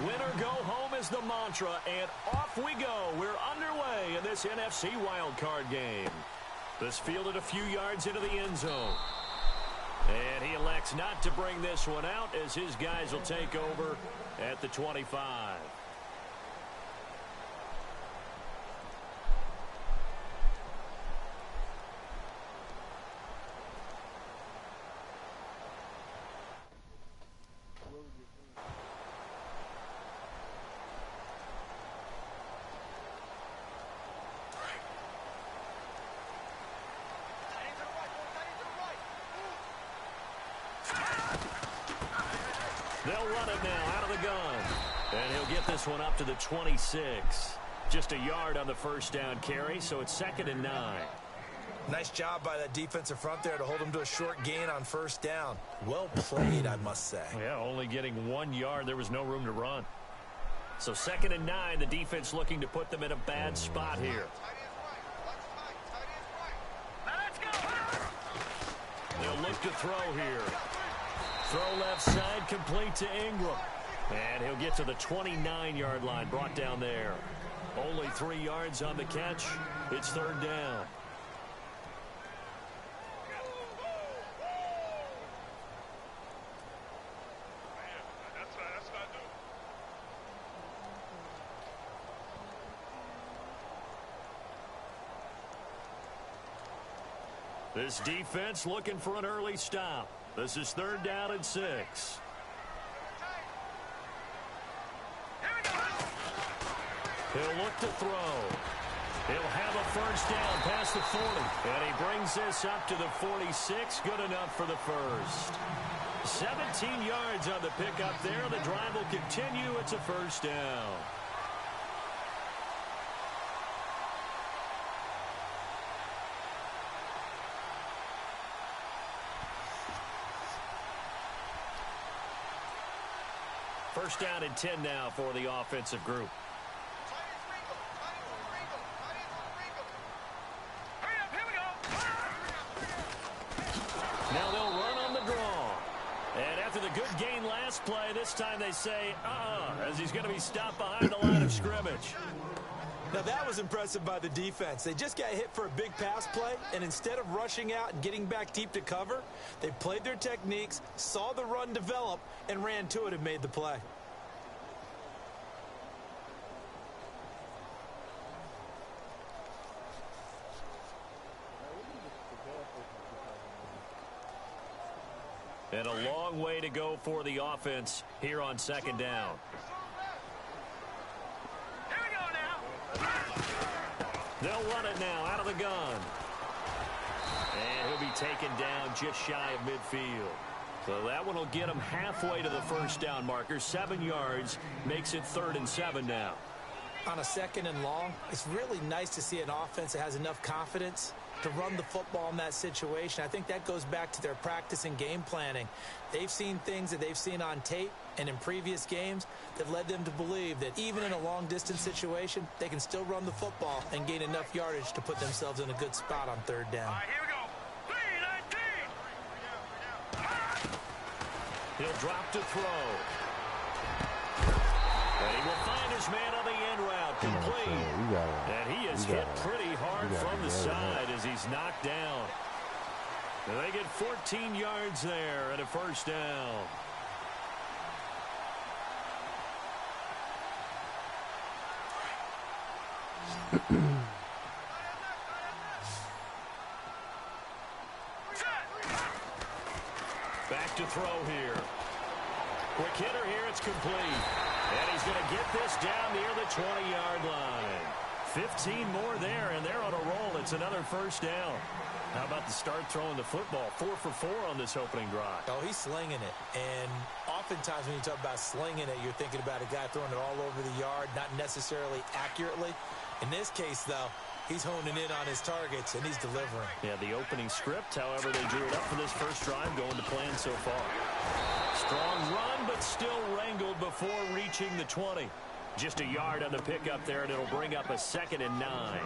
Win or go home is the mantra, and off we go. We're underway in this NFC wildcard game. This fielded a few yards into the end zone. And he elects not to bring this one out as his guys will take over at the 25. They'll run it now out of the gun. And he'll get this one up to the 26. Just a yard on the first down carry, so it's 2nd and 9. Nice job by that defensive front there to hold him to a short gain on first down. Well played, I must say. Yeah, only getting 1 yard. There was no room to run. So 2nd and 9, the defense looking to put them in a bad spot here. They'll look to throw here. Throw left side, complete to Ingram. And he'll get to the 29-yard line, brought down there. Only 3 yards on the catch. It's 3rd down. This defense looking for an early stop. This is 3rd down and 6. He'll look to throw. He'll have a first down past the 40. And he brings this up to the 46. Good enough for the first. 17 yards on the pickup there. The drive will continue. It's a first down. First down and 10 now for the offensive group. Now they'll run on the draw. And after the good gain last play, this time they say, as he's going to be stopped behind the line of scrimmage. Now that was impressive by the defense. They just got hit for a big pass play, and instead of rushing out and getting back deep to cover, they played their techniques, saw the run develop, and ran to it and made the play. And a long way to go for the offense here on 2nd down. Here we go now. They'll run it now out of the gun. And he'll be taken down just shy of midfield. So that one will get him halfway to the first down marker. 7 yards makes it 3rd and 7 now. On a 2nd and long, it's really nice to see an offense that has enough confidence to run the football in that situation. I think that goes back to their practice and game planning. They've seen things that they've seen on tape and in previous games that led them to believe that even in a long-distance situation, they can still run the football and gain enough yardage to put themselves in a good spot on 3rd down. All right, here we go. 3-19. He'll drop to throw. And he will find his man on the end route, complete. And he is hit pretty hard from the side as he's knocked down. And they get 14 yards there and a first down. Back to throw here. Quick hitter here, it's complete. And he's going to get this down near the 20-yard line. 15 more there, and they're on a roll. It's another first down. How about the start throwing the football? 4 for 4 on this opening drive. Oh, he's slinging it. And oftentimes when you talk about slinging it, you're thinking about a guy throwing it all over the yard, not necessarily accurately. In this case, though, he's honing in on his targets, and he's delivering. Yeah, the opening script, however, they drew it up for this first drive, going to plan so far. Strong run, but still wrangled before reaching the 20. Just a yard on the pickup there, and it'll bring up a 2nd and 9.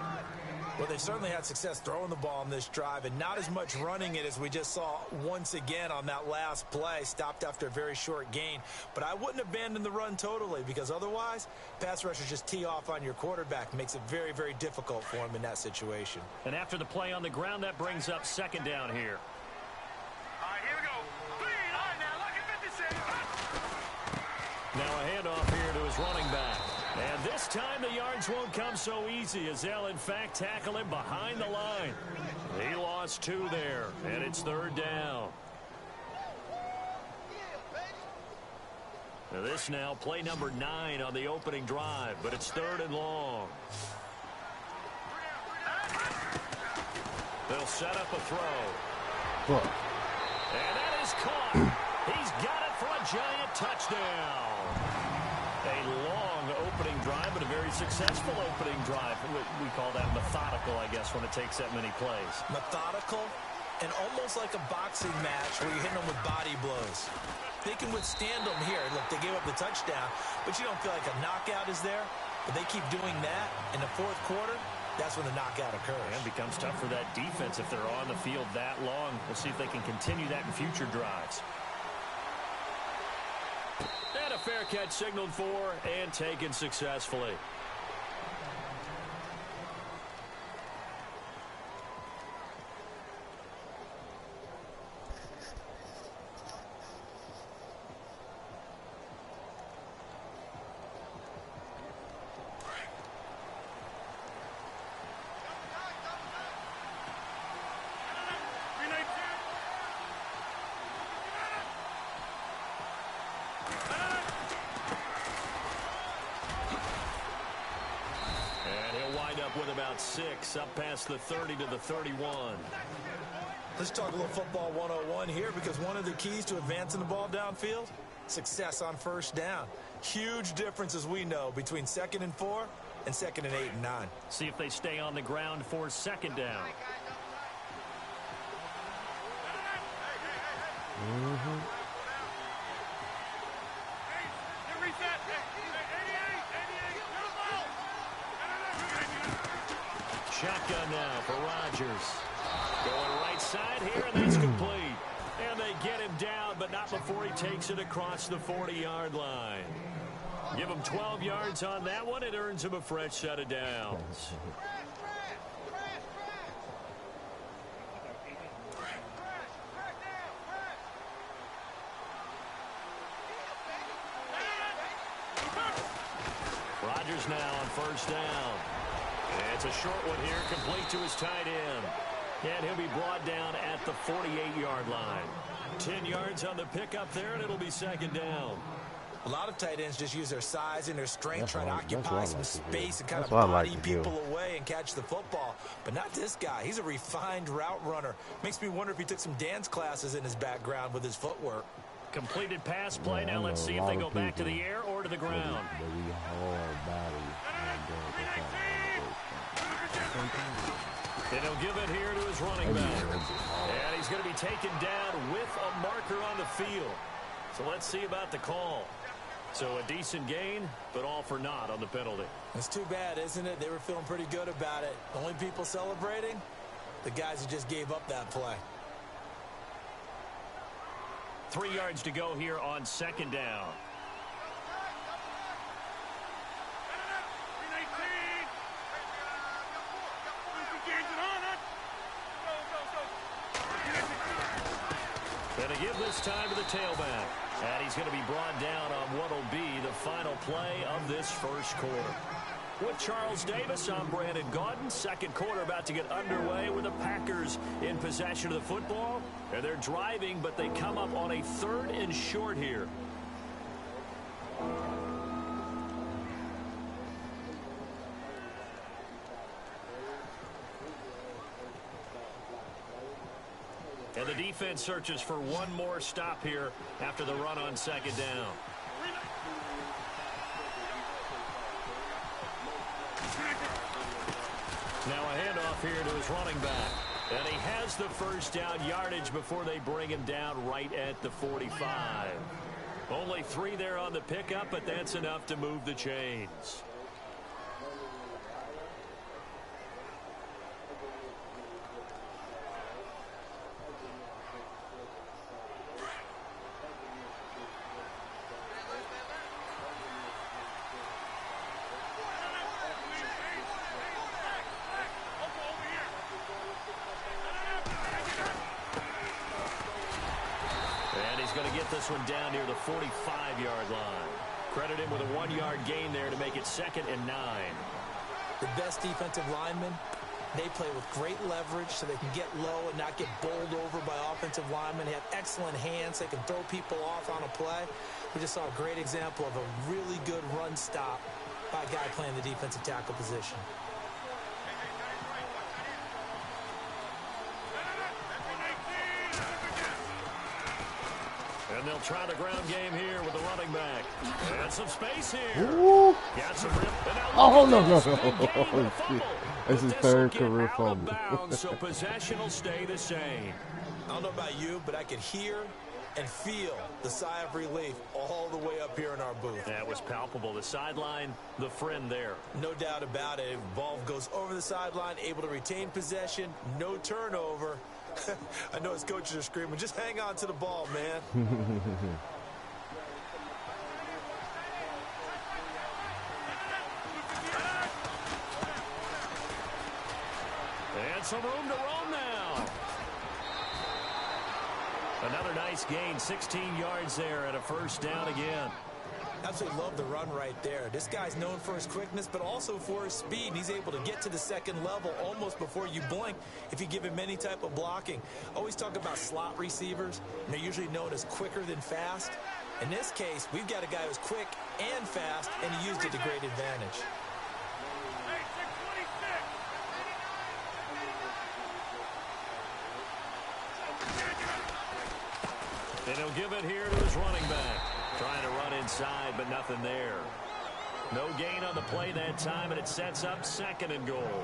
Well, they've certainly had success throwing the ball on this drive and not as much running it as we just saw once again on that last play. Stopped after a very short gain. But I wouldn't abandon the run totally because otherwise, pass rushers just tee off on your quarterback. Makes it very, very difficult for him in that situation. And after the play on the ground, that brings up second down here. All right, here we go. Clean. All right, now, look at 56. Now a handoff here to his running back. And this time the yards won't come so easy as they'll, in fact, tackle him behind the line. He lost 2 there, and it's third down. Now this now play number 9 on the opening drive, but it's third and long. They'll set up a throw. And that is caught. He's got it for a giant touchdown. A long opening drive, but a very successful opening drive. We call that methodical, I guess, when it takes that many plays. Methodical and almost like a boxing match where you're hitting them with body blows. They can withstand them here. Look, they gave up the touchdown, but you don't feel like a knockout is there. But they keep doing that in the fourth quarter. That's when the knockout occurs. And it becomes tough for that defense if they're on the field that long. We'll see if they can continue that in future drives. And a fair catch signaled for and taken successfully. With about 6 up past the 30 to the 31. Let's talk a little football 101 here because one of the keys to advancing the ball downfield, success on first down. Huge difference, as we know, between 2nd and 4 and 2nd and 8 and 9. See if they stay on the ground for second down. Shotgun now for Rodgers. Going right side here, and that's complete. And they get him down, but not before he takes it across the 40-yard line. Give him 12 yards on that one. It earns him a fresh set of downs. Rodgers now on first down. It's a short one here, complete to his tight end. And he'll be brought down at the 48-yard line. 10 yards on the pickup there, and it'll be second down. A lot of tight ends just use their size and their strength, try to occupy some space and kind of body people away and catch the football. But not this guy. He's a refined route runner. Makes me wonder if he took some dance classes in his background with his footwork. Completed pass play. Now let's see if they go back to the air or to the ground. And he'll give it here to his running back. And he's going to be taken down with a marker on the field. So let's see about the call. So a decent gain, but all for naught on the penalty. It's too bad, isn't it? They were feeling pretty good about it. The only people celebrating, the guys who just gave up that play. 3 yards to go here on second down. Going to give this time to the tailback. And he's going to be brought down on what will be the final play of this first quarter. With Charles Davis, I'm Brandon Gaudin. Second quarter about to get underway with the Packers in possession of the football. And they're driving, but they come up on a 3rd and short here. And the defense searches for one more stop here after the run on second down. Now a handoff here to his running back. And he has the first down yardage before they bring him down right at the 45. Only 3 there on the pickup, but that's enough to move the chains. he's going to get this one down near the 45-yard line. Credit him with a 1-yard gain there to make it 2nd and 9. The best defensive linemen, they play with great leverage so they can get low and not get bowled over by offensive linemen. They have excellent hands. They can throw people off on a play. We just saw a great example of a really good run stop by a guy playing the defensive tackle position. And they'll try the ground game here with the running back. And some space here. Ooh. Got some rip. Oh, no. This is third career fumble. So possession will stay the same. I don't know about you, but I could hear and feel the sigh of relief all the way up here in our booth. That was palpable. The sideline, the friend there. No doubt about it. Ball goes over the sideline, able to retain possession, no turnover. I know his coaches are screaming, just hang on to the ball, man. And some room to roam now. Another nice gain, 16 yards there and a first down again. Absolutely love the run right there. This guy's known for his quickness, but also for his speed. And he's able to get to the second level almost before you blink if you give him any type of blocking. Always talk about slot receivers, and they're usually known as quicker than fast. In this case, we've got a guy who's quick and fast, and he used it to great advantage. And he'll give it here to his running back. Trying to run inside, but nothing there. No gain on the play that time, and it sets up 2nd and goal.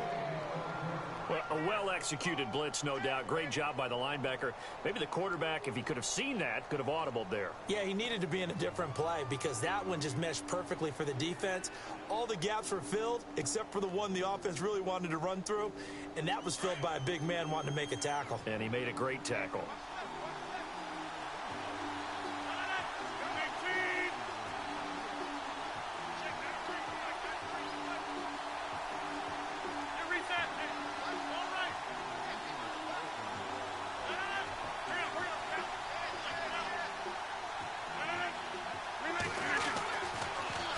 Well, a well-executed blitz, no doubt. Great job by the linebacker. Maybe the quarterback, if he could have seen that, could have audibled there. Yeah, he needed to be in a different play because that one just meshed perfectly for the defense. All the gaps were filled except for the one the offense really wanted to run through, and that was filled by a big man wanting to make a tackle. And he made a great tackle.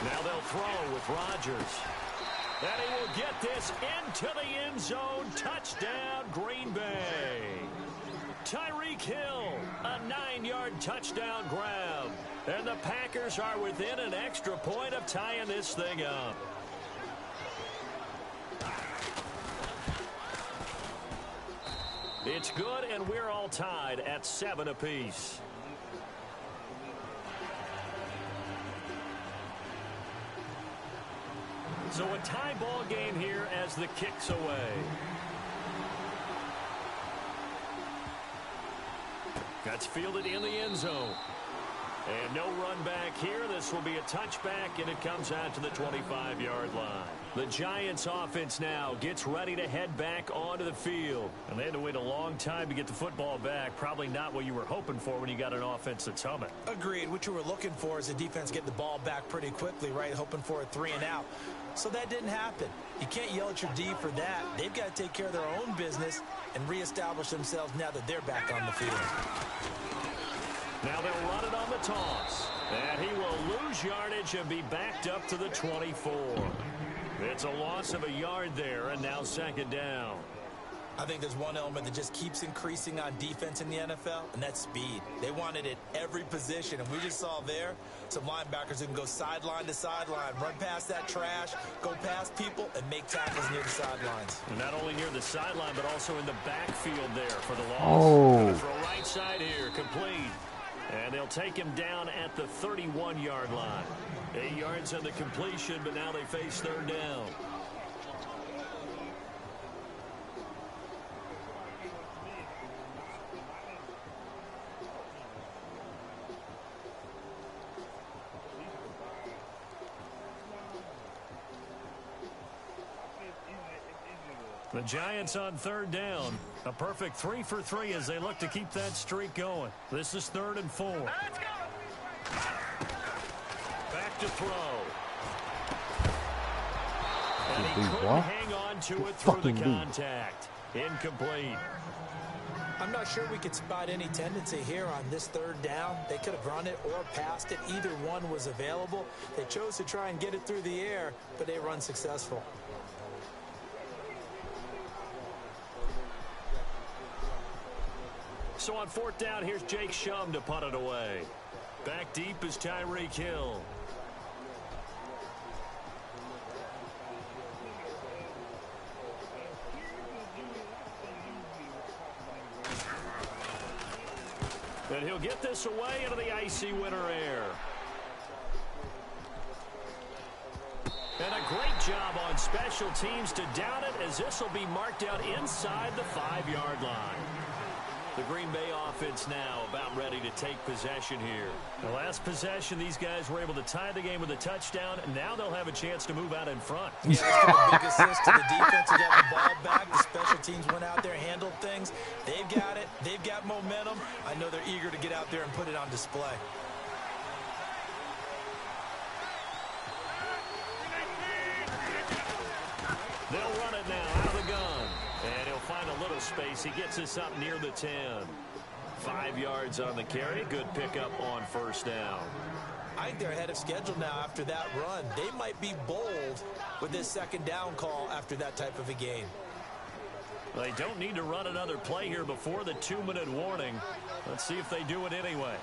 Now they'll throw with Rodgers. And he will get this into the end zone. Touchdown, Green Bay. Tyreek Hill, a 9-yard touchdown grab. And the Packers are within an extra point of tying this thing up. It's good, and we're all tied at 7 apiece. So a tie ball game here as the kick's away. That's fielded in the end zone. And no run back here. This will be a touchback, and it comes out to the 25-yard line. The Giants offense now gets ready to head back onto the field. And they had to wait a long time to get the football back. Probably not what you were hoping for when you got an offense that's humming. Agreed. What you were looking for is the defense getting the ball back pretty quickly, right? Hoping for a 3-and-out. So that didn't happen. You can't yell at your D for that. They've got to take care of their own business and reestablish themselves now that they're back on the field. Now they'll run it on the toss. And he will lose yardage and be backed up to the 24. It's a loss of a yard there, and now 2nd down. I think there's one element that just keeps increasing on defense in the NFL, and that's speed. They want it at every position, and we just saw there some linebackers who can go sideline to sideline, run past that trash, go past people, and make tackles near the sidelines. And not only near the sideline, but also in the backfield there for the loss. Oh. Throw right side here, complete. And they'll take him down at the 31-yard line. 8 yards on the completion, but now they face 3rd down. The Giants on 3rd down. A perfect 3 for 3 as they look to keep that streak going. This is 3rd and 4. Let's go. Back to throw. And he couldn't hang on to it through the contact. Incomplete. I'm not sure we could spot any tendency here on this third down. They could have run it or passed it. Either one was available. They chose to try and get it through the air, but they were unsuccessful. So on fourth down, here's Jake Shum to punt it away. Back deep is Tyreek Hill. And he'll get this away into the icy winter air. And a great job on special teams to down it, as this will be marked out inside the 5-yard line. The Green Bay offense now about ready to take possession here. The last possession, these guys were able to tie the game with a touchdown, and now they'll have a chance to move out in front. Yeah, that's been a big assist to the defense who got the ball back. The special teams went out there, handled things. They've got it. They've got momentum. I know they're eager to get out there and put it on display. They'll run it now out of the gun. And he'll find a little space. He gets us up near the 10. 5 yards on the carry. Good pickup on first down. I think they're ahead of schedule now after that run. They might be bold with this second down call after that type of a game. They don't need to run another play here before the 2-minute warning. Let's see if they do it anyway.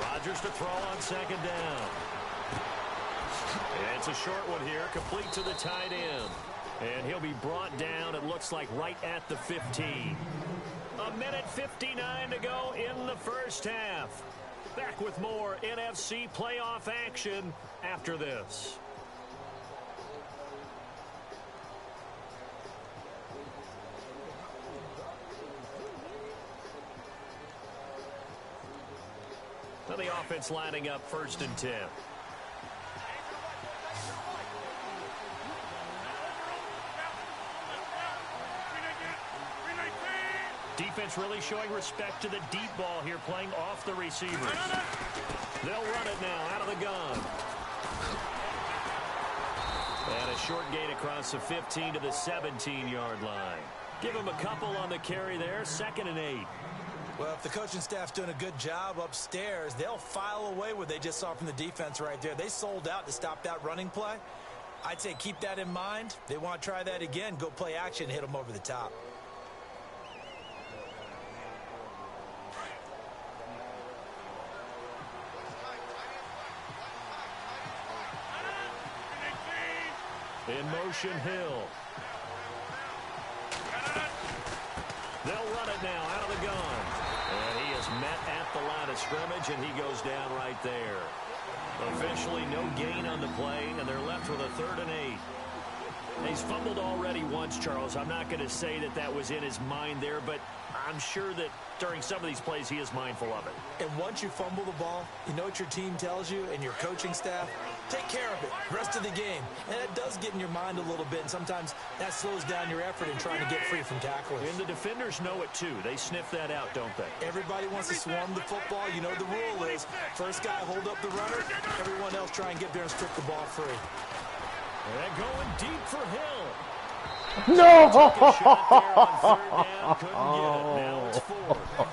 Rodgers to throw on second down. And it's a short one here, complete to the tight end. And he'll be brought down, it looks like, right at the 15. 1:59 to go in the first half. Back with more NFC playoff action after this. Now the offense lining up 1st and 10. Defense really showing respect to the deep ball here, playing off the receivers. They'll run it now out of the gun. And a short gain across the 15 to the 17-yard line. Give him a couple on the carry there, 2nd and 8. Well, if the coaching staff's doing a good job upstairs, they'll file away what they just saw from the defense right there. They sold out to stop that running play. I'd say keep that in mind. They want to try that again, go play action, hit them over the top. In motion, Hill. They'll run it now out of the gun. And he is met at the line of scrimmage, and he goes down right there. Officially no gain on the play, and they're left with a 3rd and 8. He's fumbled already once, Charles. I'm not going to say that that was in his mind there, but I'm sure that during some of these plays he is mindful of it. And once you fumble the ball, you know what your team tells you and your coaching staff? Take care of it. Rest of the game. And it does get in your mind a little bit, and sometimes that slows down your effort in trying to get free from tacklers. And the defenders know it too. They sniff that out, don't they? Everybody wants to swarm the football. You know the rule is first guy hold up the runner, everyone else try and get there and strip the ball free. And going deep for Hill. No! Took a shot there on 3rd down, couldn't get it. Now it's 4th.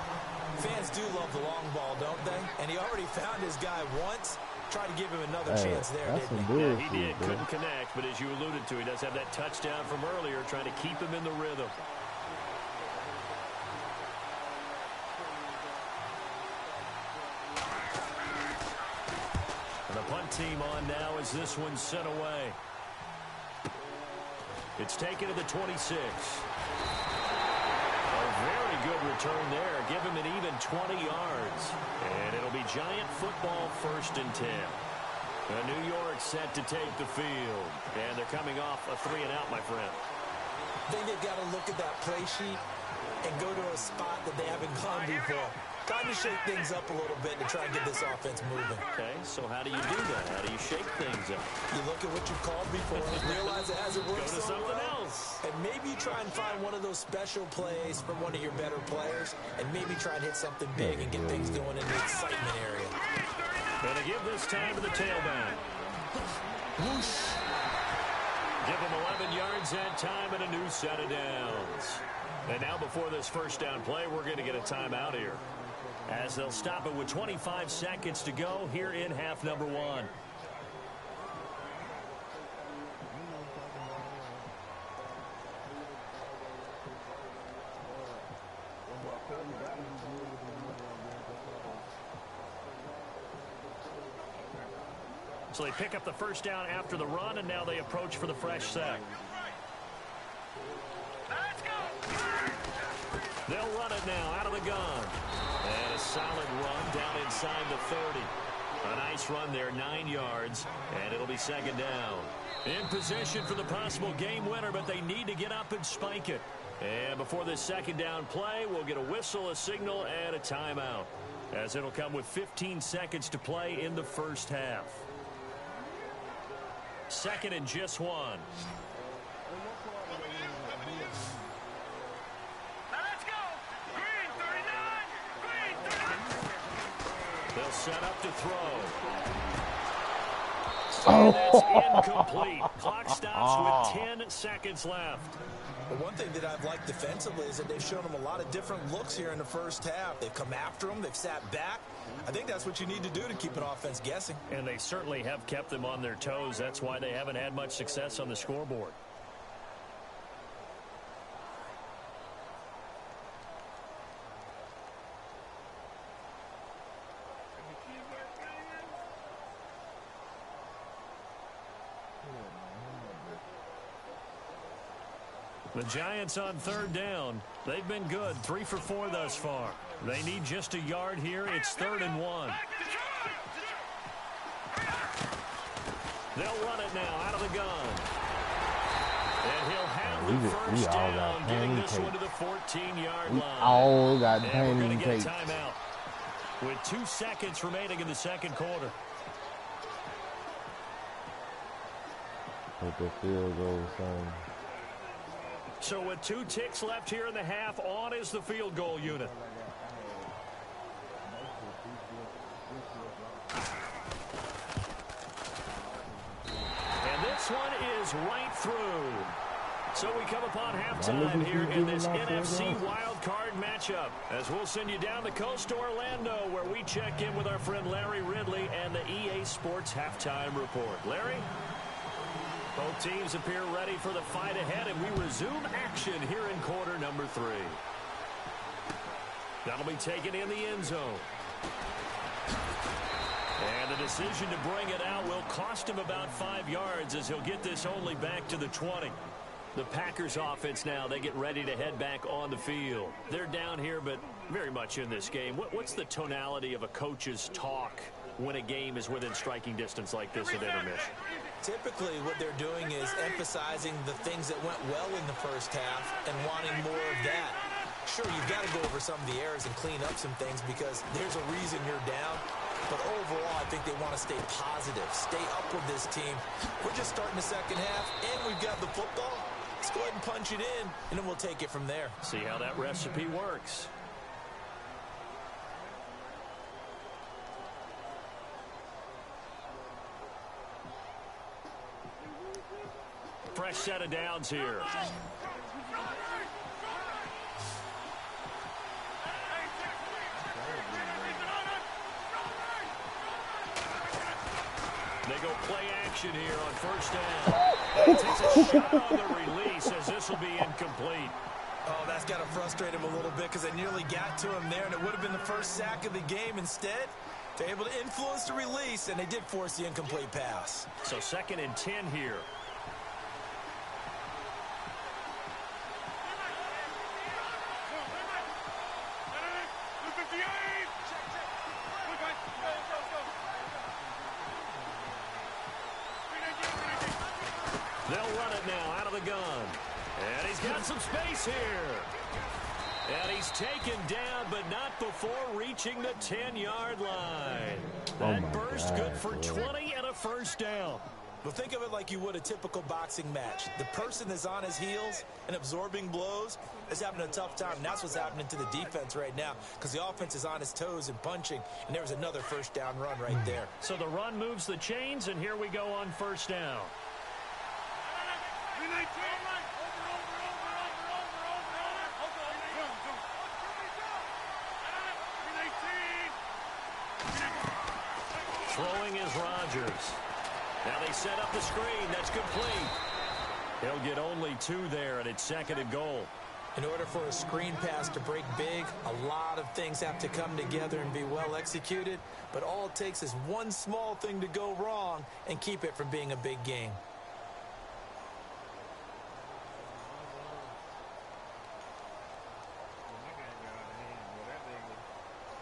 Fans do love the long ball, don't they? And he already found his guy once. Try to give him another chance there, didn't he? Yeah, he did. Couldn't connect, but as you alluded to, he does have that touchdown from earlier, trying to keep him in the rhythm. And the punt team on now as this one's sent away. It's taken to the 26. A very good return there. Give him an even 20 yards. And it'll be Giant football 1st and 10. New York set to take the field. And they're coming off a 3-and-out, my friend. I think they've got to look at that play sheet and go to a spot that they haven't gone before. Time to shake things up a little bit to try and get this offense moving. Okay, so how do you do that? How do you shake things up? You look at what you've called before, realize it hasn't worked Go to so something well, else. and maybe try and find one of those special plays from one of your better players, and maybe try and hit something big and get things going in the excitement area. Going to give this time to the tailback. Whoosh. Give them 11 yards that time and a new set of downs. And now before this first down play, we're going to get a timeout here, as they'll stop it with 25 seconds to go here in half number one. So they pick up the first down after the run, and now they approach for the fresh set. They'll run it now out of the gun. And a solid run down inside the 30. A nice run there, 9 yards, and it'll be second down. In position for the possible game winner, but they need to get up and spike it. And before this second down play, we'll get a whistle, a signal, and a timeout, as it'll come with 15 seconds to play in the first half. Second and just one. Let's go. Green 39. Green 39. They'll set up to throw. And that's incomplete. Clock stops with 10 seconds left. But one thing that I've liked defensively is that they've shown them a lot of different looks here in the first half. They've come after them. They've sat back. I think that's what you need to do to keep an offense guessing. And they certainly have kept them on their toes. That's why they haven't had much success on the scoreboard. The Giants on third down. They've been good, 3 for 4 thus far. They need just a yard here. It's 3rd and 1. They'll run it now out of the gun. And he'll have the first down, getting this one to the 14-yard line. all got And we're going pain to get a takes. timeout with 2 seconds remaining in the second quarter. With the field goal sign. So with 2 ticks left here in the half, on is the field goal unit. And this one is right through. So we come upon halftime here in this NFC wildcard matchup, as we'll send you down the coast to Orlando, where we check in with our friend Larry Ridley and the EA Sports Halftime Report. Larry? Both teams appear ready for the fight ahead, and we resume action here in quarter number 3. That'll be taken in the end zone. And the decision to bring it out will cost him about 5 yards, as he'll get this only back to the 20. The Packers offense now, they get ready to head back on the field. They're down here, but very much in this game. What's the tonality of a coach's talk when a game is within striking distance like this at intermission? Typically, what they're doing is emphasizing the things that went well in the first half and wanting more of that. Sure, you've got to go over some of the errors and clean up some things because there's a reason you're down. But overall, I think they want to stay positive, stay up with this team. We're just starting the second half, and we've got the football. Let's go ahead and punch it in, and then we'll take it from there. See how that recipe works. Fresh set of downs here. They go play action here on first down. And takes a shot on the release, as this will be incomplete. Oh, that's got to frustrate him a little bit because they nearly got to him there, and it would have been the first sack of the game. Instead, they're able to influence the release, and they did force the incomplete pass. So 2nd and 10 here. They'll run it now out of the gun. And he's got some space here. And he's taken down, but not before reaching the 10-yard line. That burst good for 20 and a first down. Well, think of it like you would a typical boxing match. The person that's on his heels and absorbing blows is having a tough time. And that's what's happening to the defense right now because the offense is on his toes and punching. And there was another first down run right there. So the run moves the chains, and here we go on first down. Throwing is Rodgers. Now they set up the screen. That's complete. He'll get only 2 there, and it's 2nd and goal. In order for a screen pass to break big, a lot of things have to come together and be well executed. But all it takes is one small thing to go wrong and keep it from being a big game.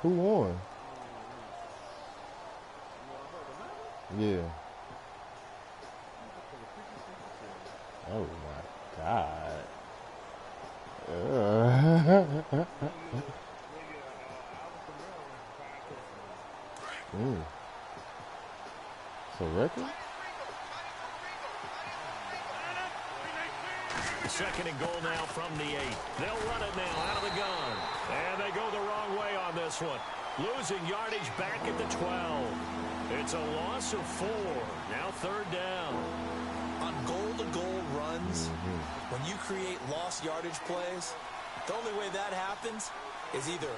Who won? Yeah. Oh my God. So record? 2nd and goal now from the 8. They'll run it now out of the gun. And they go the wrong way on this one. Losing yardage back at the 12. It's a loss of 4. Now 3rd down. On goal-to-goal runs, when you create lost yardage plays, the only way that happens is either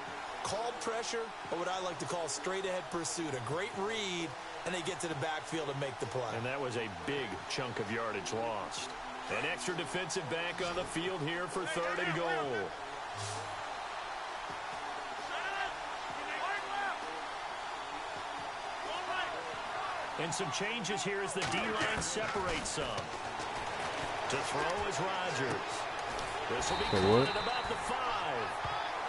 called pressure or what I like to call straight-ahead pursuit. A great read, and they get to the backfield and make the play. And that was a big chunk of yardage lost. An extra defensive back on the field here for 3rd and goal. And some changes here as the D-line separates some. To throw is Rodgers. This will be caught at about the 5.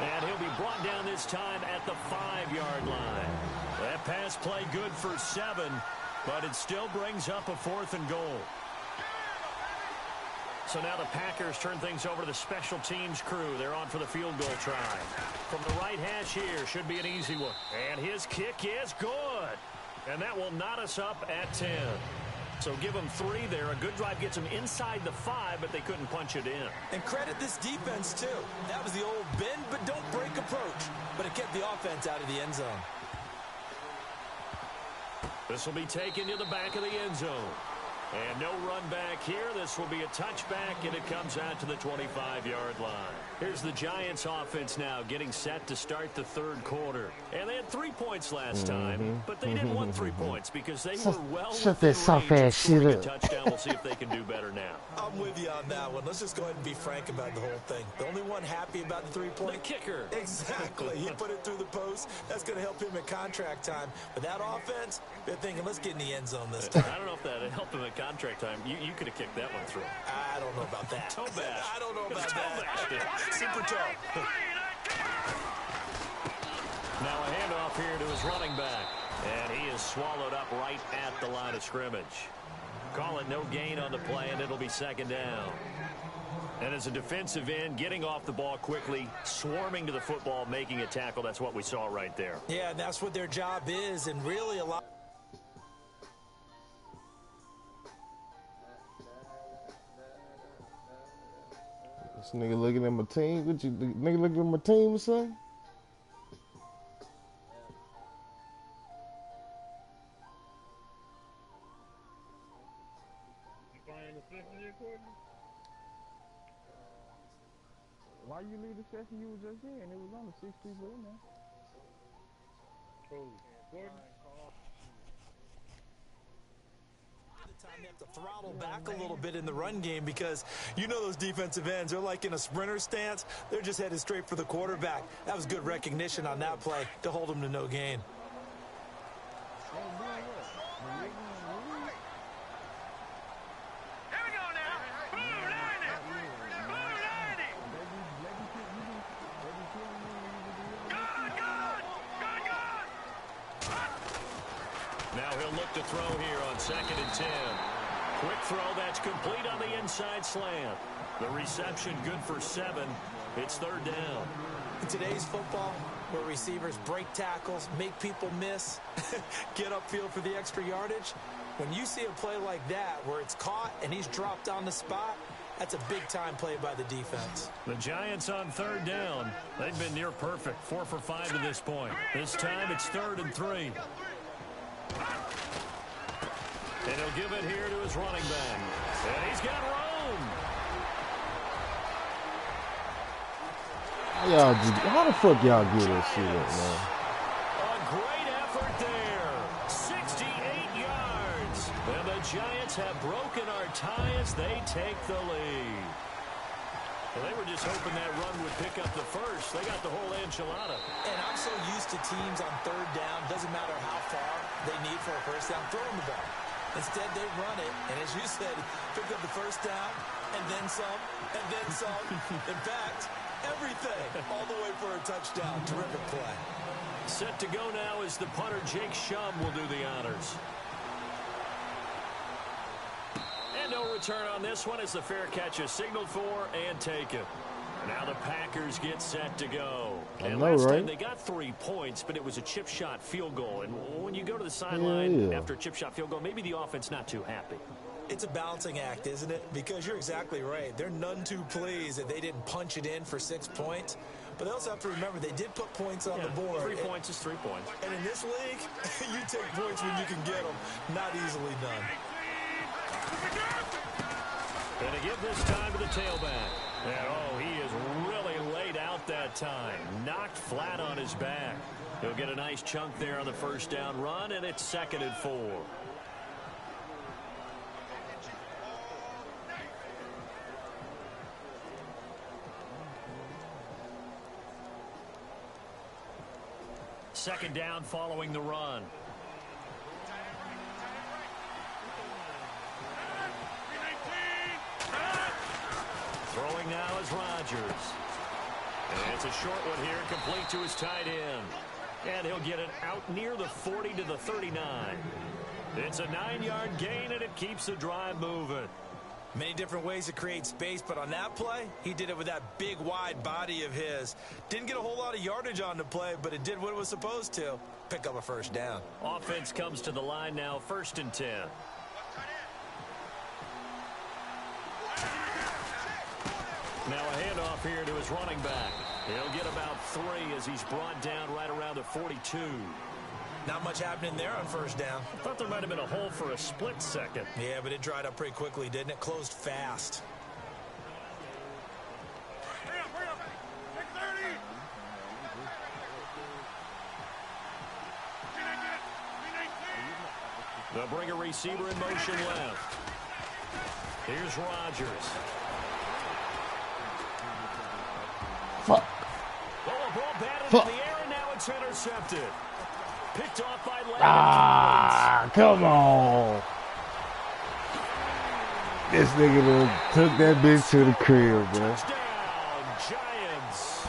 And he'll be brought down this time at the 5-yard line. That pass play good for 7, but it still brings up a 4th and goal. So now the Packers turn things over to the special teams crew. They're on for the field goal try. From the right hash here, should be an easy one. And his kick is good. And that will knot us up at 10. So give them 3 there. A good drive gets them inside the 5, but they couldn't punch it in. And credit this defense, too. That was the old bend but don't break approach. But it kept the offense out of the end zone. This will be taken to the back of the end zone. And no run back here. This will be a touchback, and it comes out to the 25-yard line. Here's the Giants offense now getting set to start the 3rd quarter. And they had 3 points last time, but they didn't want 3 points because they were well within range of scoring a touchdown. We'll see if they can do better now. I'm with you on that one. Let's just go ahead and be frank about the whole thing. The only one happy about the 3-point? The kicker. Exactly. He put it through the post. That's going to help him at contract time. But that offense, they're thinking, let's get in the end zone this time. I don't know if that helped him at contract time. You could have kicked that one through. I don't know about that. Toe bash. I don't know about that. Super toe. Now a handoff here to his running back. And he is swallowed up right at the line of scrimmage. Call it no gain on the play, and it'll be 2nd down. And as a defensive end, getting off the ball quickly, swarming to the football, making a tackle, that's what we saw right there. Yeah, and that's what their job is, and really a lot. This nigga looking at my team. What you nigga looking at my team or something? Why you leave the session you was just in? It was only 6 people in there. Time they have to throttle back a little bit in the run game because you know those defensive ends, they're like in a sprinter stance. They're just headed straight for the quarterback. That was good recognition on that play to hold them to no gain. Now he'll look to throw here on 2nd and 10. Quick throw that's complete on the inside slant. The reception good for 7. It's 3rd down. In today's football, where receivers break tackles, make people miss, get upfield for the extra yardage, when you see a play like that where it's caught and he's dropped on the spot, that's a big-time play by the defense. The Giants on 3rd down. They've been near perfect, 4 for 5 to this point. This time it's 3rd and 3. And he'll give it here to his running back. And he's got room. home. How the fuck y'all get that shit up, man? A great effort there. 68 yards. And the Giants have broken our tie as they take the lead. Well, they were just hoping that run would pick up the first. They got the whole enchilada. And I'm so used to teams on third down, doesn't matter how far they need for a first down, throwing the ball. Instead, they run it, and as you said, pick up the first down, and then some, and then some. In fact, everything, all the way for a touchdown. Terrific play. Set to go now is the punter, Jake Shum, will do the honors. And no return on this one as the fair catch is signaled for and taken. Now the Packers get set to go. And last time they got 3 points, but it was a chip shot field goal. And when you go to the sideline after a chip shot field goal, maybe the offense not too happy. It's a balancing act, isn't it? Because you're exactly right. They're none too pleased that they didn't punch it in for 6 points. But they also have to remember they did put points on the board. 3 points is 3 points. And in this league, you take points when you can get them. Not easily done. Gonna give this time to the tailback. And oh, he is really laid out that time. Knocked flat on his back. He'll get a nice chunk there on the first down run, and it's 2nd and 4. Second down following the run. Throwing now is Rodgers. And it's a short one here, complete to his tight end. And he'll get it out near the 40 to the 39. It's a 9-yard gain, and it keeps the drive moving. Many different ways to create space, but on that play, he did it with that big, wide body of his. Didn't get a whole lot of yardage on the play, but it did what it was supposed to. Pick up a first down. Offense comes to the line now, 1st and 10. Now a handoff here to his running back. He'll get about 3 as he's brought down right around the 42. Not much happening there on first down. I thought there might have been a hole for a split second. Yeah, but it dried up pretty quickly, didn't it? Closed fast. They'll bring a receiver in motion left. Here's Rodgers. Fuck. Well, a ball batted in the air, and now it's intercepted. Picked off by Lamb. Ah, come on. This nigga done took that bitch to the crib, bro. Touchdown, Giants.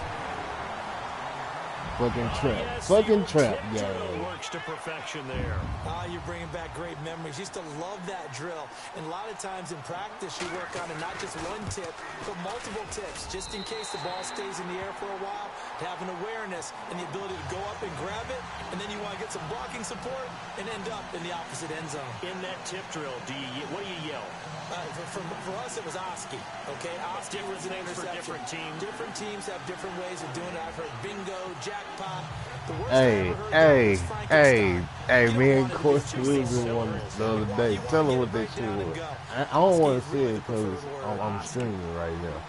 Fucking trap. Yes, Fucking trap, drill guy. works to perfection there. You're bringing back great memories. Used to love that drill. And a lot of times in practice, you work on it, not just one tip, but multiple tips, just in case the ball stays in the air for a while, to have an awareness and the ability to go up and grab it, and then you want to get some blocking support and end up in the opposite end zone. In that tip drill, what do you yell? For us, it was Oski. Okay, Oski was an things for interception. different teams. Different teams have different ways of doing it. I've heard bingo, jackpot. The worst I Hey, ever heard hey, was Frankenstein. hey, You me don't and want to Coach get too Williams simple. one the other day. Tell them what that shit was. I don't want to say it because I'm streaming right now.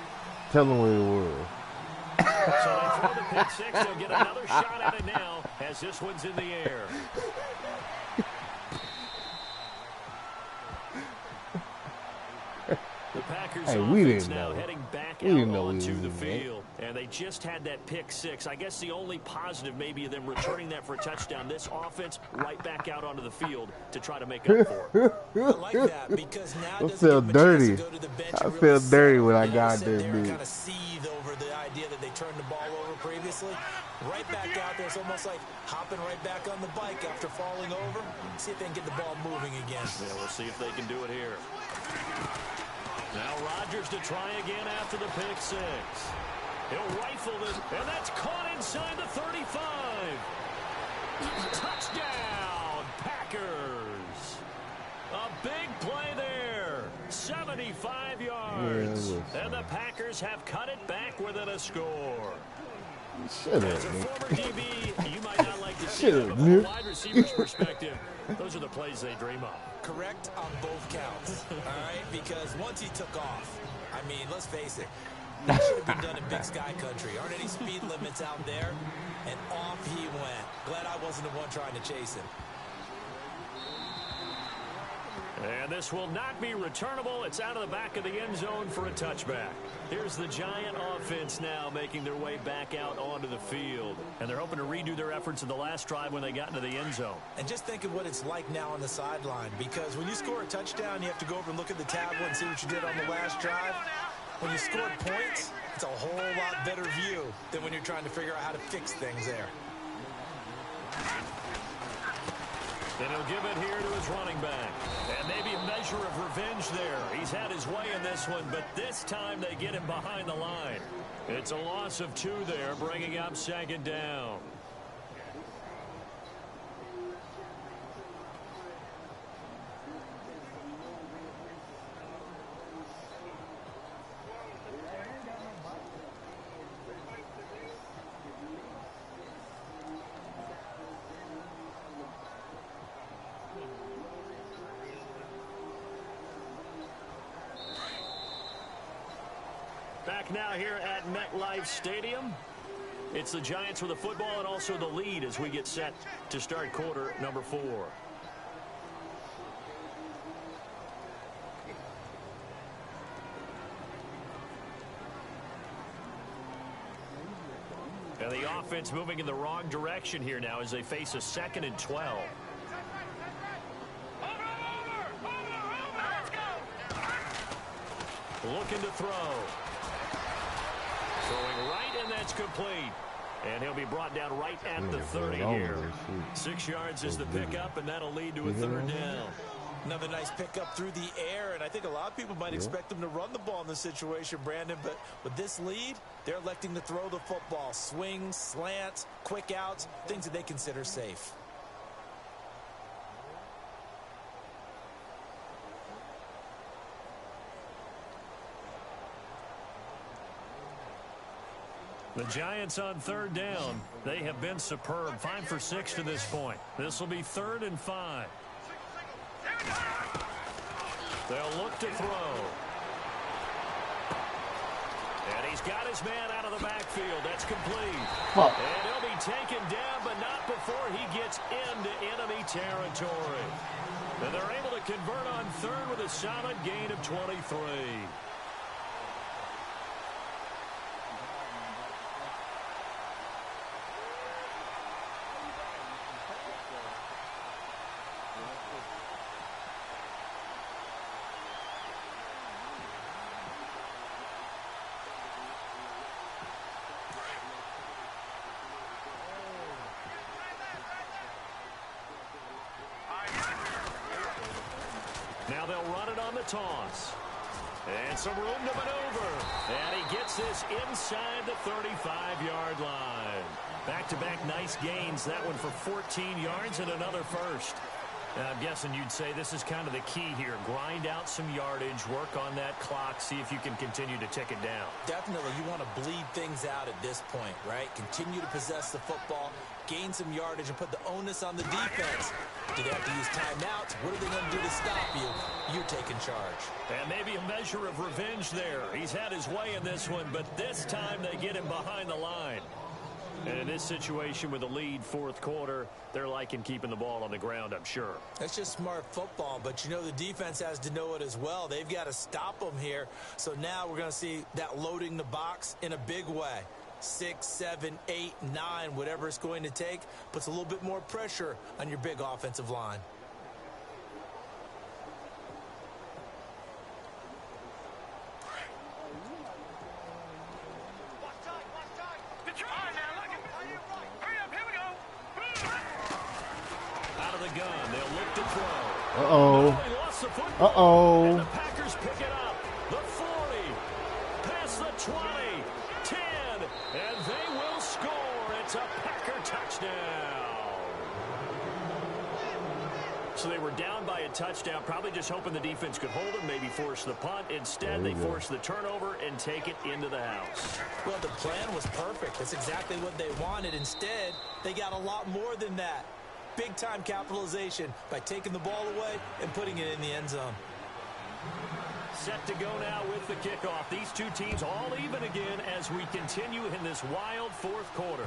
Tell them what it was. So they throw the pick six. They'll get another shot at it now as this one's in the air. The Packers offense now heading back out onto the field. And they just had that pick six. I guess the only positive maybe of them returning that for a touchdown. This offense right back out onto the field to try to make up for it. I like that because now I feel dirty. I feel dirty when I got this kind bitch. of seethe over the idea that they turned the ball over previously. Right back out there. It's almost like hopping right back on the bike after falling over. See if they can get the ball moving again. Yeah, we'll see if they can do it here. Now Rodgers to try again after the pick six. He'll rifle this, and that's caught inside the 35. Touchdown, Packers. A big play there. 75 yards. And the Packers have cut it back within a score. Shut up, As a man. former DB, you might not like to Shit, From a man. wide receiver's perspective, those are the plays they dream of. Correct on both counts, all right? Because once he took off, I mean, let's face it, that should have been done in Big Sky Country. Aren't any speed limits out there? And off he went. Glad I wasn't the one trying to chase him. And this will not be returnable. It's out of the back of the end zone for a touchback. Here's the Giant offense now making their way back out onto the field. And they're hoping to redo their efforts in the last drive when they got into the end zone. And just think of what it's like now on the sideline, because when you score a touchdown, you have to go over and look at the tablet and see what you did on the last drive. When you scored points, it's a whole lot better view than when you're trying to figure out how to fix things there. And he'll give it here to his running back. And maybe a measure of revenge there. He's had his way in this one, but this time they get him behind the line. It's a loss of 2 there, bringing up 2nd down. Back now here at MetLife Stadium. It's the Giants with the football and also the lead as we get set to start quarter number 4. And the offense moving in the wrong direction here now as they face a 2nd and 12. Looking to throw. Throwing right, and that's complete. And he'll be brought down right at the 30 here. 6 yards is the pickup, and that'll lead to a 3rd down. Another nice pickup through the air, and I think a lot of people might expect them to run the ball in this situation, Brandon, but with this lead, they're electing to throw the football. Swings, slants, quick outs, things that they consider safe. The Giants on 3rd down. They have been superb. 5 for 6 to this point. This will be 3rd and 5. They'll look to throw. And he's got his man out of the backfield. That's complete. Oh. And he'll be taken down, but not before he gets into enemy territory. And they're able to convert on 3rd with a solid gain of 23. Now they'll run it on the toss. And some room to maneuver. And he gets this inside the 35-yard line. Back-to-back nice gains. That one for 14 yards and another first. I'm guessing you'd say this is kind of the key here. Grind out some yardage, work on that clock, see if you can continue to tick it down. Definitely. You want to bleed things out at this point, right? Continue to possess the football, gain some yardage, and put the onus on the defense. Do they have to use timeouts? What are they going to do to stop you? You're taking charge. And maybe a measure of revenge there. He's had his way in this one, but this time they get him behind the line. And in this situation with a lead 4th quarter, they're liking keeping the ball on the ground, I'm sure. That's just smart football, but you know the defense has to know it as well. They've got to stop them here. So now we're going to see that loading the box in a big way. 6, 7, 8, 9, whatever it's going to take, puts a little bit more pressure on your big offensive line. Uh-oh. Uh-oh. And the Packers pick it up. The 40, past the 20, 10, and they will score. It's a Packer touchdown. So they were down by a touchdown, probably just hoping the defense could hold them, maybe force the punt. Instead, they forced the turnover and take it into the house. Well, the plan was perfect. That's exactly what they wanted. Instead, they got a lot more than that. Big-time capitalization by taking the ball away and putting it in the end zone. Set to go now with the kickoff. These two teams all even again as we continue in this wild fourth quarter.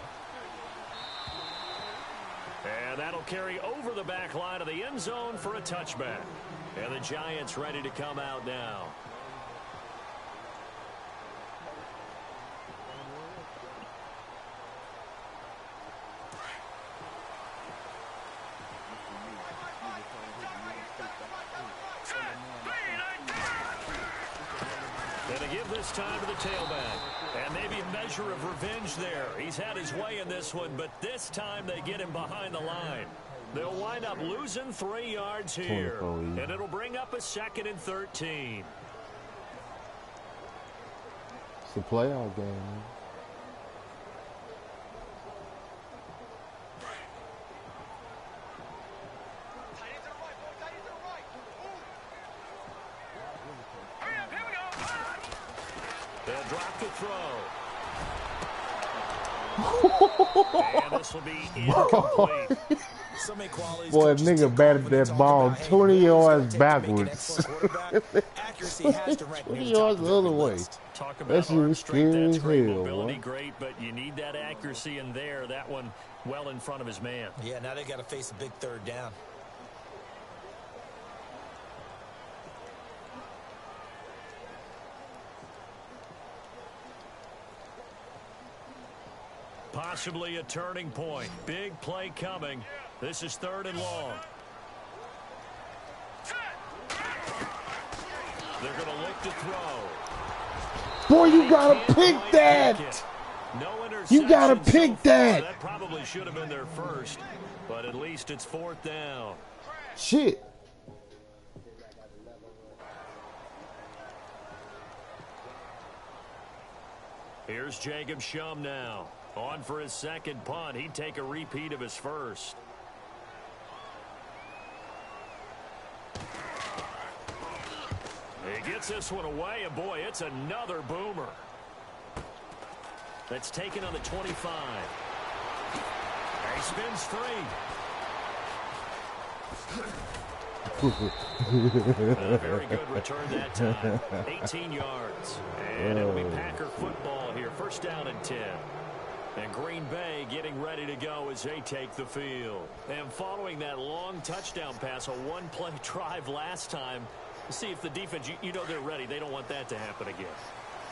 And that'll carry over the back line of the end zone for a touchback. And the Giants ready to come out now. And to give this time to the tailback. And maybe a measure of revenge there. He's had his way in this one, but this time they get him behind the line. They'll wind up losing 3 yards here. And it'll bring up a 2nd and 13. It's a playoff game, man. They'll drop the throw. And this will be incomplete. Boy, nigga batted that ball 20 yards backwards. 20 yards the other way. Talk That shit was scary as hell, mobility, boy. great, but you need that accuracy in there. That one well in front of his man. Yeah, now they got to face a big 3rd down. Possibly a turning point. Big play coming. This is 3rd and long. They're going to look to throw. Boy, you gotta pick that. No You gotta interception pick so far. that. That probably should have been their first, but at least it's 4th down. Shit. Here's Jacob Shum now. On for his 2nd punt. He'd take a repeat of his first. He gets this one away, and boy, it's another boomer. That's taken on the 25. He spins free. A very good return that time. 18 yards. And it'll be Packer football here. 1st down and 10. And Green Bay getting ready to go as they take the field. And following that long touchdown pass, a one-play drive last time, see if the defense, you know they're ready. They don't want that to happen again.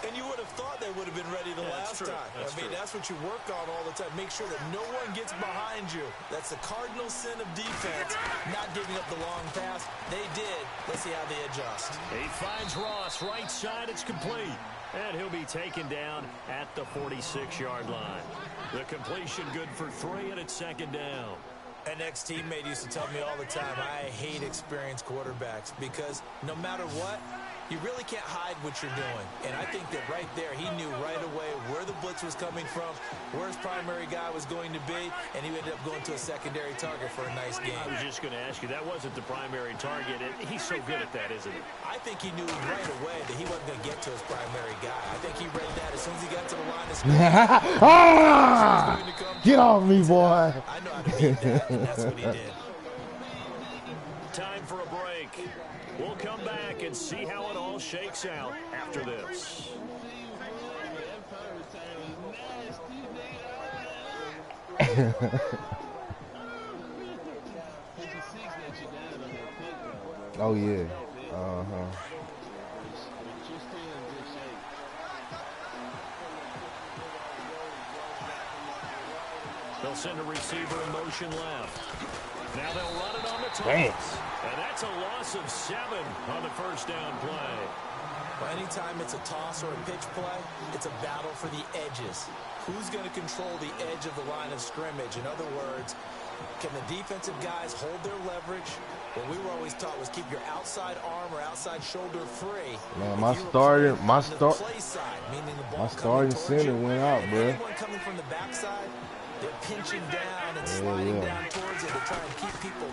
And you would have thought they would have been ready the last time. That's what you work on all the time. Make sure that no one gets behind you. That's the cardinal sin of defense, not giving up the long pass. They did. Let's see how they adjust. He finds Ross right side. It's complete. And he'll be taken down at the 46-yard line. The completion good for 3, and it's 2nd down. An ex-teammate used to tell me all the time, I hate experienced quarterbacks because no matter what, you really can't hide what you're doing. And I think that right there, he knew right away where the blitz was coming from, where his primary guy was going to be, and he ended up going to a secondary target for a nice game. I was just going to ask you, that wasn't the primary target. He's so good at that, isn't he? I think he knew right away that he wasn't going to get to his primary guy. I think he read that as soon as he got to the line of scrimmage. Get off me, boy. I know how to beat that, and that's what he did. Time for a break. We'll come back and see how it all shakes out after this. Oh, yeah. They'll send a receiver in motion left. Now they'll run it on the toss. Damn. And that's a loss of 7 on the 1st down play. Well, anytime it's a toss or a pitch play, it's a battle for the edges. Who's going to control the edge of the line of scrimmage? In other words, can the defensive guys hold their leverage? What we were always taught was keep your outside arm or outside shoulder free. Man, my starting play side, meaning the ball center went out, bro. Anyone coming from the backside, They're pinching down and sliding down towards it to try and keep people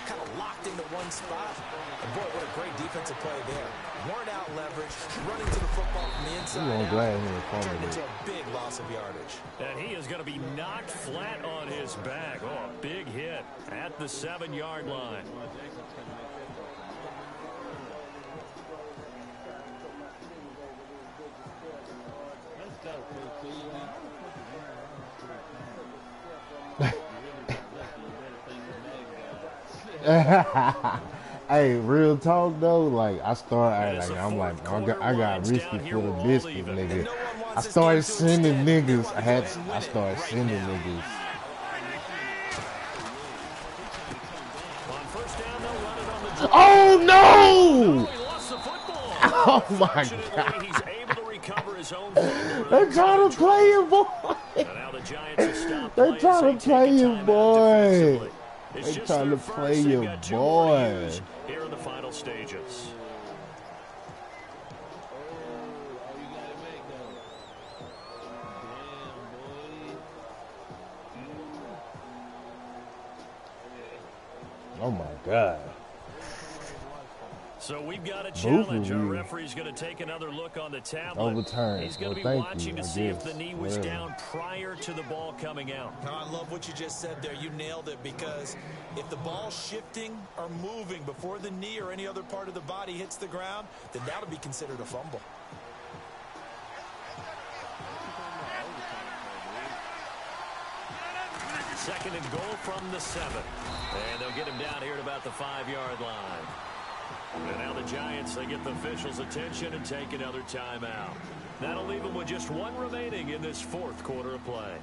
kind of locked into one spot. And boy, what a great defensive play there. Worn out leverage, running to the football from the inside out, turned into a big loss of yardage. And he is going to be knocked flat on his back. Oh, a big hit at the 7-yard line. Hey, real talk though, like I got risky for the biscuit, nigga. I started sending niggas. I started sending niggas. Oh no! Oh my God! They're trying to play him, boy. They're trying to play him, boy. They trying to play your boy. Here in the final stages. Oh my God. So we've got a challenge. Our referee's going to take another look on the tablet. Overturned. He's going to be watching to see if the knee was down prior to the ball coming out. Now, I love what you just said there. You nailed it, because if the ball's shifting or moving before the knee or any other part of the body hits the ground, then that'll be considered a fumble. Second and goal from the 7. And they'll get him down here at about the 5-yard line. And now the Giants, they get the officials' attention and take another timeout. That'll leave them with just one remaining in this fourth quarter of play.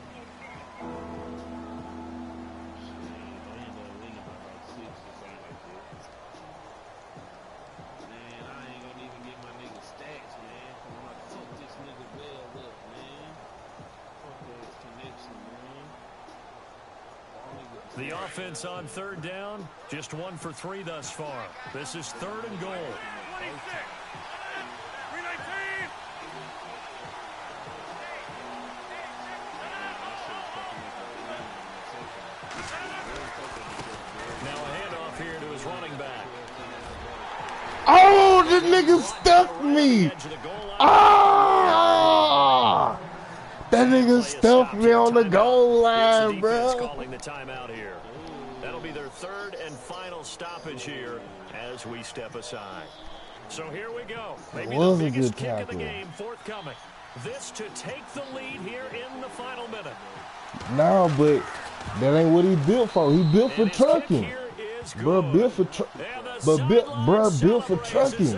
The offense on third down, just 1 for 3 thus far. This is third and goal. 26. 319. Now a handoff here to his running back. Oh, this nigga stuffed me. Ah! That nigga stuffed me on the goal line, bro. Calling the timeout here. That'll be their third and final stoppage here as we step aside. So here we go. Maybe the biggest kick of the game forthcoming. This to take the lead here in the final minute. No, but that ain't what he built for. He built for trucking. Bro, built for trucking.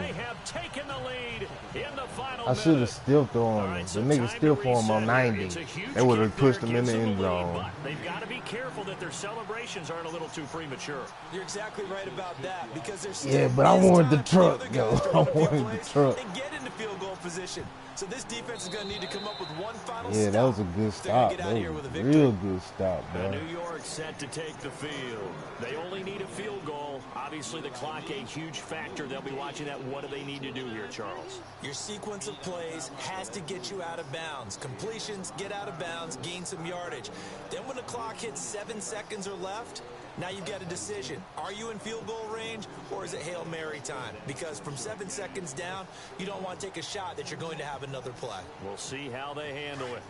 I should have still thrown him. The nigga still for him on 90. They would have pushed him in the end zone. They've got to be careful that their celebrations aren't a little too premature. You're exactly right about that, because there's but I wanted the truck, yo. I wanted the truck. And get into field goal position. So this defense is going to need to come up with one final stop. Yeah, that was a good stop. That was a real good stop, bro. New York set to take the field. They only need a field goal. Obviously, the clock a huge factor. They'll be watching that. What do they need to do here, Charles? Your sequence of plays has to get you out of bounds. Completions, get out of bounds, gain some yardage. Then when the clock hits 7 seconds or left, now you've got a decision. Are you in field goal range, or is it Hail Mary time? Because from 7 seconds down, you don't want to take a shot that you're going to have another play. We'll see how they handle it.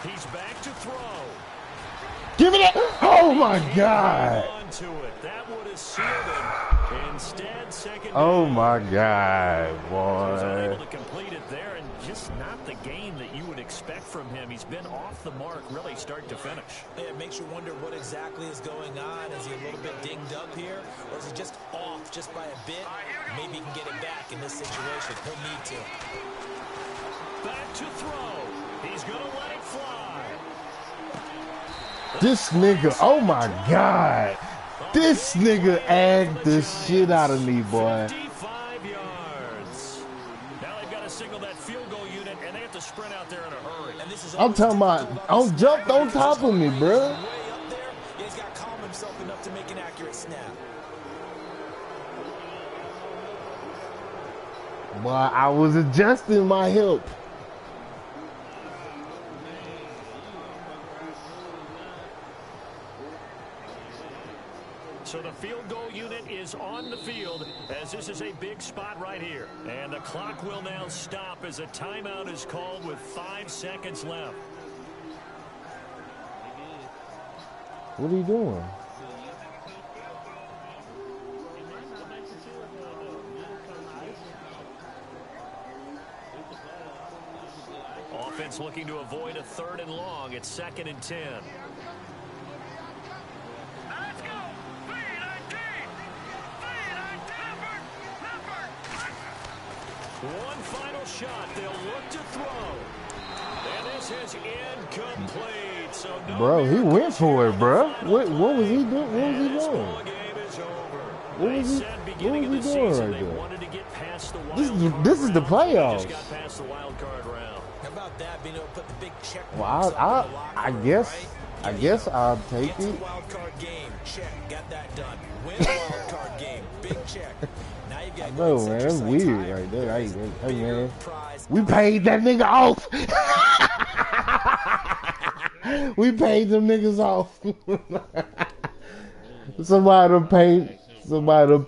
He's back to throw. Give it up. Oh, my God. That would have sealed it. Instead, second. Oh, my God, boy. He was unable to complete it there, and just not the game that you would expect from him. He's been off the mark, really, start to finish. It makes you wonder what exactly is going on. Is he a little bit dinged up here, or is he just off just by a bit? Maybe he can get it back in this situation. He'll need to. Back to throw. He's going to let it fly. This nigga, oh my God. This nigga agged the shit out of me, boy. 55 yards. Now they've got to signal that field goal unit, and they have to sprint out there in a hurry. And this is I'm talking about, I'm jumped on top of me, bro. Way up there, he's got to calm himself enough to make an accurate snap. But I was adjusting my hip. So the field goal unit is on the field as this is a big spot right here. And the clock will now stop as a timeout is called with 5 seconds left. What are you doing? Offense looking to avoid a 3rd and long. It's 2nd and 10. Let's go. 3-19. 3-19. One final shot. They'll look to throw. And this is incomplete. So no, bro, he went for it, bro. What was he doing? What was he this doing? ball game is over. What They was he, said what beginning was of he the doing season right they there? wanted to get past the wild This is card the round. They playoffs. just got past the wild card round. How about that? Being able to put the big check Well, marks up in the locker I room, guess, right? I guess I'll take Get to it. the wild card game. Check. Got that done. Win the wild card game. Big check. Now you've got No, man, that's weird right there. Hey, man, we paid that nigga off. We paid them niggas off. Somebody to